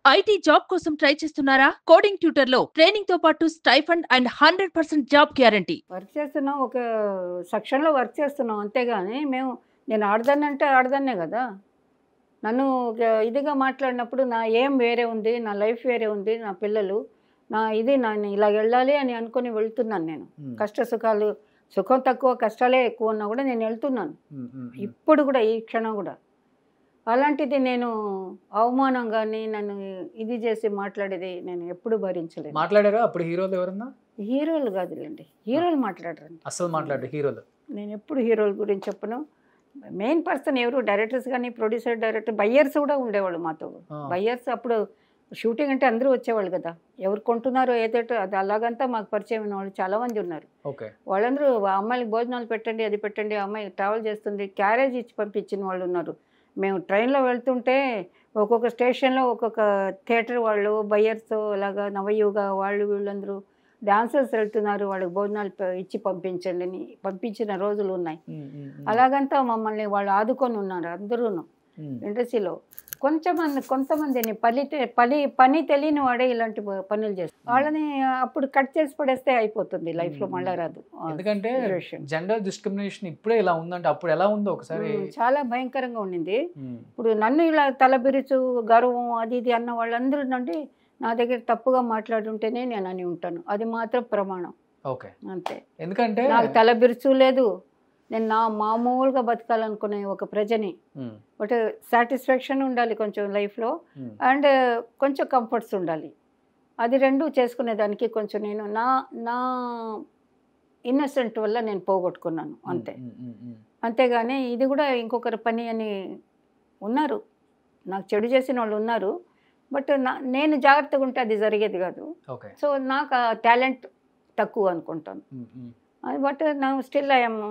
IT job కోసం try చేస్తున్నారా? Coding ట్యూటర్‌లో ట్రైనింగ్‌తో పాటు stipend and 100% job guarantee. Work చేస్తున్నాం. ఒక సెక్షన్‌లో వర్క్ చేస్తున్నాం. అంతేగాని నేను ఆడదాన్నంటే ఆడదాన్నే గదా! నన్ను ఒక ఇదిగా మాట్లాడినప్పుడు నా ఎయిమ్ వేరే ఉంది. నా లైఫ్ వేరే ఉంది. నా పిల్లలు, నేను ఇలాగెళ్ళాలి అని అనుకుని వెళ్తున్నాను నేను. కష్ట సుఖాలు, సుఖం తక్కువ, కష్టాలే ఎక్కువ ఉన్నా గూడా నేను వెళ్తున్నాను. ఇప్పుడు గూడా ఈ క్షణం గూడా. అలాంటిది నేను అవమానం గాని, నన్ను ఇది చేసి మాట్లాడేది నేను ఎప్పుడు భరించలేదు. మాట్లాడారా అప్పుడు హీరోలు ఎవరన్నా? హీరోలు కాదులేండి. హీరోలు మాట్లాడరండి. అసలు మాట్లాడు హీరోలు. నేను ఎప్పుడు హీరోల గురించి చెప్పను. మెయిన్ పర్సన్ ఎవరు డైరెక్టర్స్ కానీ, ప్రొడ్యూసర్, డైరెక్టర్, బయ్యర్స్ కూడా ఉండేవాళ్ళు మాతో. బయ్యర్స్ అప్పుడు షూటింగ్ అంటే అందరూ వచ్చేవాళ్ళు కదా. ఎవరు కొంటున్నారో ఏదేటో అది అలాగంతా మాకు పరిచయం ఉన్న వాళ్ళు చాలామంది ఉన్నారు. ఓకే. వాళ్ళందరూ అమ్మాయికి భోజనాలు పెట్టండి, అది పెట్టండి, అమ్మాయి ట్రావెల్ చేస్తుంది, క్యారేజ్ ఇచ్చి పంపించిన వాళ్ళు ఉన్నారు. మేము ట్రైన్లో వెళ్తుంటే ఒక్కొక్క స్టేషన్లో ఒక్కొక్క థియేటర్ వాళ్ళు, బయ్యర్స్, అలాగా నవయుగ వాళ్ళు వీళ్ళందరూ డాన్సర్స్ వెళ్తున్నారు, వాళ్ళకి భోజనాలు ఇచ్చి పంపించండి అని పంపించిన రోజులు ఉన్నాయి. అలాగంతా మమ్మల్ని వాళ్ళు ఆదుకొని ఉన్నారు అందరూను. ఇండస్ట్రీలో కొంతమందిని పని తెలియని వాడే ఇలాంటి పనులు చేస్తారు. వాళ్ళని అప్పుడు కట్ చేసి పడేస్తే అయిపోతుంది, లైఫ్లో మళ్ళా రాదు. ఎందుకంటే జెండర్ డిస్క్రిమినేషన్ ఇప్పుడే ఇలా ఉందంటే అప్పుడు ఎలా ఉందో ఒకసారి చాలా భయంకరంగా ఉండింది. ఇప్పుడు నన్ను ఇలా తలబిరుచు గర్వం అది ఇది అన్న వాళ్ళందరూ నుండి నా దగ్గర తప్పుగా మాట్లాడుంటేనే నేను అని ఉంటాను. అది మాత్రం ప్రమాణం. ఓకే, అంతే. ఎందుకంటే నాకు తలబిరుచు లేదు. నేను నా మామూలుగా బతకాలనుకునే ఒక ప్రజని. బట్ సాటిస్ఫాక్షన్ ఉండాలి కొంచెం లైఫ్లో, అండ్ కొంచెం కంఫర్ట్స్ ఉండాలి. అది రెండు చేసుకునేదానికి కొంచెం నేను నా ఇన్నసెంట్ వల్ల నేను పోగొట్టుకున్నాను అంతే. అంతేగాని ఇది కూడా ఇంకొకరి పని అని ఉన్నారు, నాకు చెడు చేసిన వాళ్ళు ఉన్నారు. బట్ నేను జాగ్రత్తగా ఉంటే అది జరిగేది కాదు. సో నాకు ఆ టాలెంట్ తక్కువ అనుకుంటాను. బట్ నా స్టిల్ ఐఎమ్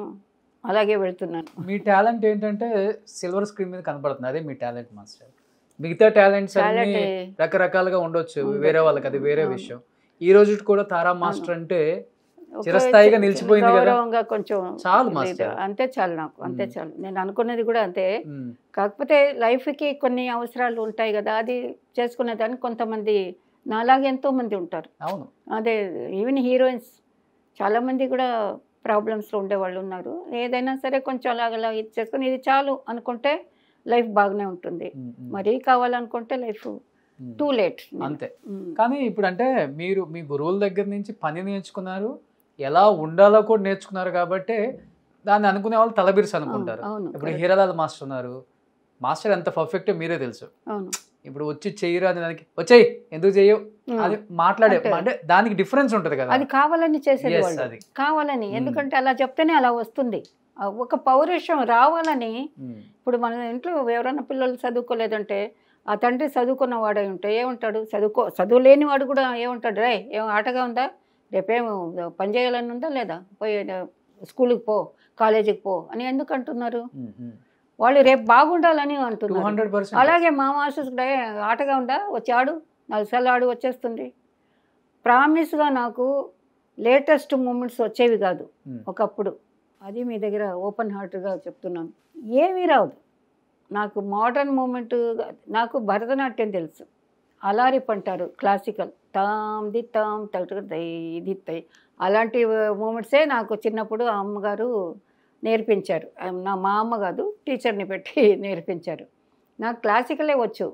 అలాగే వెళ్తున్నాను. మీ టాలెంట్ ఏంటంటే సిల్వర్ స్క్రీన్ మీద కనపడుతుంది, అదే మీ టాలెంట్ మాస్టర్. మిగతా టాలెంట్స్ అన్ని రకరకాలుగా ఉండొచ్చు, వేరే వాళ్ళకి అది వేరే విషయం. ఈ రోజు కూడా తారా మాస్టర్ అంటే చిరస్థాయిగా నిలిచిపోయింది కదా. కొంచెం చాలు మాస్టర్, అంతే చాలు, నాకు అంతే చాలు. నేను అనుకున్నది కూడా అంతే. కాకపోతే లైఫ్కి కొన్ని అవసరాలు ఉంటాయి కదా, అది చేసుకునేదానికి కొంతమంది నాలాగే ఎంతో మంది ఉంటారు. అవును, అదే ఈవెన్ హీరోయిన్స్ చాలామంది కూడా ప్రాబ్లమ్స్లో ఉండేవాళ్ళు ఉన్నారు. ఏదైనా సరే కొంచెం అలాగలా ఇది చేసుకుని ఇది చాలు అనుకుంటే లైఫ్ బాగానే ఉంటుంది. మరీ కావాలనుకుంటే లైఫ్ టూ లేట్ అంతే. కానీ ఇప్పుడు అంటే మీరు మీ గురువుల దగ్గర నుంచి పని నేర్చుకున్నారు, ఎలా ఉండాలో కూడా నేర్చుకున్నారు కాబట్టి దాన్ని అనుకునే వాళ్ళు తలబిరుసు అనుకుంటారు. ఇప్పుడు హీరాలాల్ మాస్టర్ ఉన్నారు, మాస్టర్ ఎంత పర్ఫెక్ట్ మీరే తెలుసు. ఇప్పుడు వచ్చి చెయ్యరు అని దానికి వచ్చేయి ఎందుకు చెయ్యవు అది మాట్లాడే అంటే దానికి డిఫరెన్స్ ఉంటుంది కదా. అది కావాలని చేసేది వాళ్ళు, కావాలని. ఎందుకంటే అలా చెప్తేనే అలా వస్తుంది, ఒక పౌరుషం రావాలని. ఇప్పుడు మన ఇంట్లో ఎవరైనా పిల్లలు చదువుకోలేదంటే ఆ తండ్రి చదువుకున్న వాడై ఉంటే ఏమంటాడు, చదువు లేని వాడు కూడా ఏమంటాడు, రే ఏం ఆటగా ఉందా, రేపేమో పని చేయాలని ఉందా లేదా, పోయి స్కూల్కి పో, కాలేజీకి పో అని ఎందుకు అంటున్నారు? వాళ్ళు రేపు బాగుండాలని అంటున్నారు. అలాగే మా మాస్టర్స్ కూడా ఆటగా ఉందా, వచ్చి ఆడు, 4 సార్లు ఆడు వచ్చేస్తుంది. ప్రామిస్గా నాకు లేటెస్ట్ మూమెంట్స్ వచ్చేవి కాదు ఒకప్పుడు. అది మీ దగ్గర ఓపెన్ హార్ట్గా చెప్తున్నాను, ఏమీ రాదు నాకు మోడర్న్ మూమెంట్. నాకు భరతనాట్యం తెలుసు, అలారిప్ అంటారు క్లాసికల్, తాం ది తాం ఇది అలాంటి మూమెంట్సే నాకు చిన్నప్పుడు అమ్మగారు నేర్పించారు. మా అమ్మ కాదు, టీచర్ని పెట్టి నేర్పించారు. నాకు క్లాసికలే వచ్చు.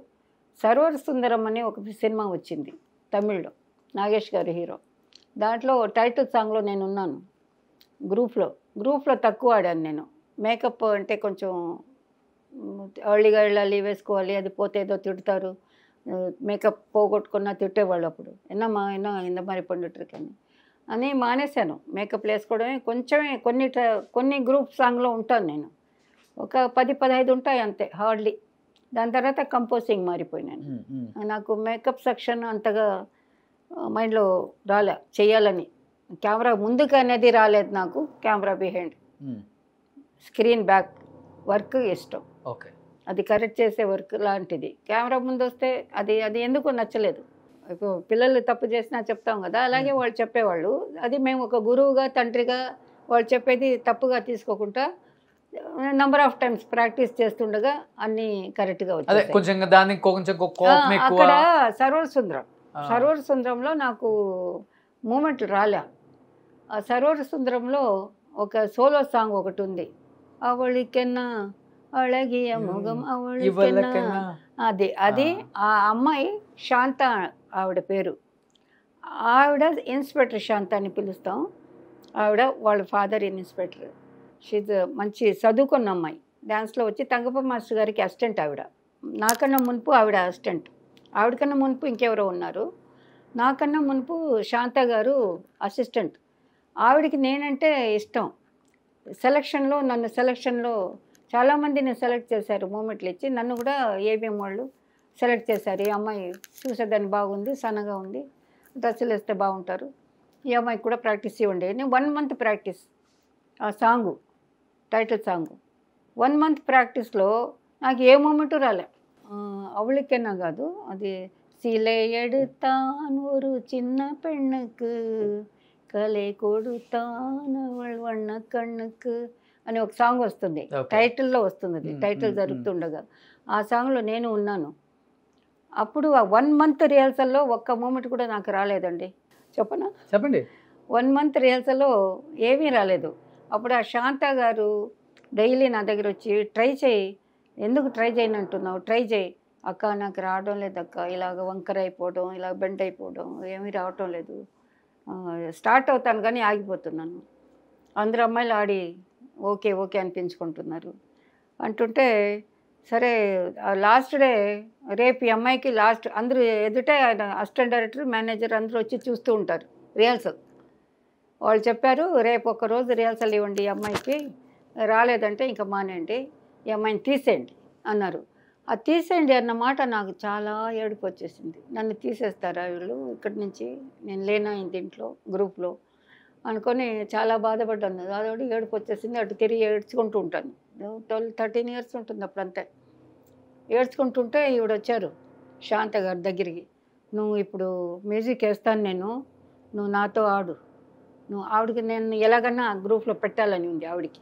సర్వర్ సుందరం అని ఒక సినిమా వచ్చింది తమిళ్లో, నాగేష్ గారు హీరో. దాంట్లో టైటిల్ సాంగ్లో నేను ఉన్నాను. గ్రూప్లో తక్కువ ఆడాను నేను. మేకప్ అంటే కొంచెం ఎర్లీగా వెళ్ళాలి, వేసుకోవాలి, అది పోతే ఏదో తిడతారు, మేకప్ పోగొట్టుకున్నా తిట్టేవాళ్ళు అప్పుడు. ఎన్నమ్మా ఎంత మరి పండుట్రికని అని మానేశాను. మేకప్ వేసుకోవడమే కొంచెమే, కొన్ని గ్రూప్ సాంగ్లో ఉంటాను నేను. ఒక 10-15 ఉంటాయి అంతే హార్డ్లీ. దాని తర్వాత కంపోజింగ్ మారిపోయినాను. నాకు మేకప్ సెక్షన్ అంతగా మైండ్లో రాలే చేయాలని. కెమెరా ముందుకు అనేది రాలేదు నాకు, camera behind, screen back work ఇష్టం. ఓకే, అది కరెక్ట్ చేసే వర్క్ లాంటిది. కెమెరా ముందు వస్తే అది ఎందుకు నచ్చలేదు. ఇప్పుడు పిల్లలు తప్పు చేసినా చెప్తాం కదా, అలాగే వాళ్ళు చెప్పేవాళ్ళు. అది మేము ఒక గురువుగా, తండ్రిగా వాళ్ళు చెప్పేది తప్పుగా తీసుకోకుండా నెంబర్ ఆఫ్ టైమ్స్ ప్రాక్టీస్ చేస్తుండగా అన్ని కరెక్ట్గా అదే వచ్చాయి. కొంచెం దానికి కొంచెం కోపం ఎక్కువ. అక్కడ సరోవర సుందరంలో నాకు మూమెంట్లు రాలే. ఆ సరోవర సుందరంలో ఒక సోలో సాంగ్ ఒకటి ఉంది, అవళికెన్నా అళగియ ముఖం అవళికెన్నా. అది ఆ అమ్మాయి శాంత ఆవిడ పేరు. ఆవిడ ఇన్స్పెక్టర్ శాంత అని పిలుస్తాం. ఆవిడ వాళ్ళ ఫాదర్ ఇన్స్పెక్టర్. షీజ్ మంచి చదువుకున్న అమ్మాయి. డ్యాన్స్లో వచ్చి తంగప్ప మాస్టర్ గారికి అసిస్టెంట్ ఆవిడ. నాకన్నా మునుపు ఆవిడ అసిస్టెంట్. ఆవిడకన్నా మునుపు ఇంకెవరో ఉన్నారు. నాకన్నా మునుపు శాంత గారు అసిస్టెంట్. ఆవిడకి నేనంటే ఇష్టం. నన్ను సెలక్షన్లో చాలామందిని సెలెక్ట్ చేశారు. మూమెంట్లు ఇచ్చి నన్ను కూడా ఏబిఎం వాళ్ళు సెలెక్ట్ చేశారు. ఈ అమ్మాయి చూసేదాన్ని బాగుంది, సన్నగా ఉంది, డ్రెస్సులు వేస్తే బాగుంటారు, ఈ అమ్మాయికి కూడా ప్రాక్టీస్ ఇవ్వండి. నేను 1 month ప్రాక్టీస్. ఆ సాంగు టైటిల్ సాంగు 1 month ప్రాక్టీస్లో నాకు ఏ మూమెంటు రాలే. அவளுக்கென்னா కాదు, అది சிலை எடுத்தான் ஒரு சின்ன பெண்ணுக்கு కలే కొడుతాన్ అవள் వన్న కన్నుకు అని ఒక సాంగ్ వస్తుంది. టైటిల్లో వస్తుంది. అది టైటిల్ జరుగుతుండగా ఆ సాంగ్లో నేను ఉన్నాను. అప్పుడు ఆ 1 month రిహర్సల్లో ఒక్క మూమెంట్ కూడా నాకు రాలేదండి. చెప్పండి. 1 month రిహర్సల్లో ఏమీ రాలేదు. అప్పుడు ఆ శాంత గారు డైలీ నా దగ్గర వచ్చి ట్రై చేయి, ఎందుకు ట్రై చేయను అంటున్నావు, ట్రై చేయి అక్క, నాకు రావడం లేదు అక్క, ఇలాగ వంకర అయిపోవడం, ఇలా బెండ్ అయిపోవడం, ఏమీ రావటం లేదు, స్టార్ట్ అవుతాను కానీ ఆగిపోతున్నాను. అందరు అమ్మాయిలు ఆడి ఓకే ఓకే అనిపించుకుంటున్నారు అంటుంటే, సరే లాస్ట్ డే రేపు ఈ అమ్మాయికి లాస్ట్ అందరూ ఎదుటే అసిస్టెంట్ డైరెక్టర్, మేనేజర్ అందరూ వచ్చి చూస్తూ ఉంటారు రిహర్సల్. వాళ్ళు చెప్పారు, రేపు ఒక్కరోజు రిహర్సల్ ఇవ్వండి ఈ అమ్మాయికి, రాలేదంటే ఇంకా మానేయండి, ఈ అమ్మాయిని తీసేయండి అన్నారు. ఆ తీసేయండి అన్న మాట నాకు చాలా ఏడుపు వచ్చేసింది. నన్ను తీసేస్తారా వీళ్ళు ఇక్కడి నుంచి, నేను లేనా ఇంట్లో గ్రూప్లో అనుకొని చాలా బాధపడ్డాను. అదొకటి ఏడుపు వచ్చేసింది. అటు తిరిగి ఏడ్చుకుంటూ ఉంటాను. 12-13 years ఉంటుంది అప్పుడంతే. ఏడ్చుకుంటుంటే ఈవిడ వచ్చారు శాంత గారి దగ్గరికి, నువ్వు ఇప్పుడు మ్యూజిక్ వేస్తాను నేను, నువ్వు నాతో ఆడు, నువ్వు ఆవిడకి నేను ఎలాగన్నా గ్రూప్లో పెట్టాలని ఉంది ఆవిడకి.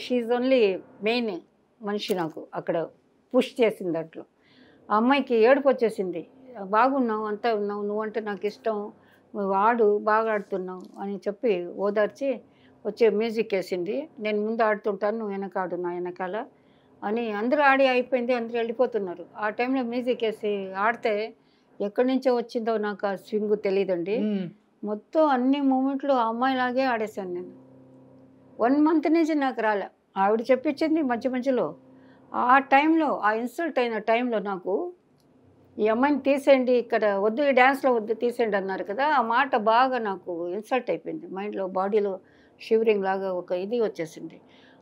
షీఈ్ ఓన్లీ మెయిన్ మనిషి నాకు అక్కడ పుష్ చేసింది. దాంట్లో ఆ అమ్మాయికి ఏడుపు వచ్చేసింది. బాగున్నావు, అంతా ఉన్నావు, నువ్వంటే నాకు ఇష్టం, నువ్వు ఆడు, బాగా ఆడుతున్నావు అని చెప్పి ఓదార్చి వచ్చి మ్యూజిక్ వేసింది. నేను ముందు ఆడుతుంటాను, నువ్వు వెనకాడు నా వెనకాల అని. అందరూ ఆడి అయిపోయింది, అందరూ వెళ్ళిపోతున్నారు. ఆ టైంలో మ్యూజిక్ వేసి ఆడితే ఎక్కడి నుంచో వచ్చిందో నాకు ఆ స్వింగ్ తెలియదండి. మొత్తం అన్ని మూమెంట్లు ఆ అమ్మాయిలాగే ఆడేశాను నేను. 1 month నుంచి నాకు రాలే. ఆవిడ చెప్పించింది మధ్య మధ్యలో. ఆ టైంలో, ఆ ఇన్సల్ట్ అయిన టైంలో నాకు ఈ అమ్మాయిని తీసేయండి, ఇక్కడ వద్దు, ఈ డ్యాన్స్లో వద్దు, తీసేయండి అన్నారు కదా, ఆ మాట బాగా నాకు ఇన్సల్ట్ అయిపోయింది. మైండ్లో, బాడీలో షివరింగ్ లాగా ఒక ఇది వచ్చేసింది.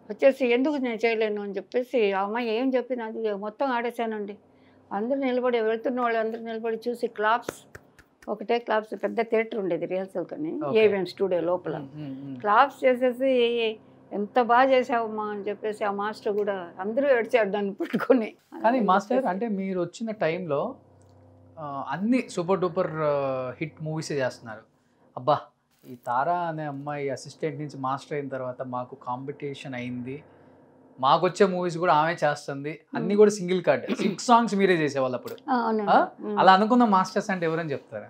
వచ్చేసి ఎందుకు నేను చేయలేను అని చెప్పేసి ఆ అమ్మాయి ఏం చెప్పింది అది మొత్తం ఆడేశానండి. అందరూ నిలబడి, వెళ్తున్న వాళ్ళు అందరూ నిలబడి చూసి క్లాప్స్, ఒకటే క్లాప్స్. పెద్ద థియేటర్ ఉండేది రిహర్సల్ కానీ ఏవిఎం స్టూడియో లోపల. క్లాప్స్ చేసేసి ఎంత బాగా చేసావమ్మా అని చెప్పేసి ఆ మాస్టర్ కూడా అందరూ ఏడ్చారు దాన్ని పట్టుకొని. కానీ మాస్టర్ అంటే మీరు వచ్చిన టైంలో అన్ని సూపర్ డూపర్ హిట్ మూవీస్ చేస్తున్నారు. అబ్బా, ఈ తారా అనే అమ్మాయి అసిస్టెంట్ నుంచి మాస్టర్ అయిన తర్వాత మాకు కాంపిటీషన్ అయింది, మాకు వచ్చే మూవీస్ కూడా ఆమె చేస్తుంది, అన్ని కూడా సింగిల్ కార్డ్ 6 songs మీరే చేసేవాళ్ళు అప్పుడు. అలా అనుకున్న మాస్టర్స్ అంటే ఎవరని చెప్తారా?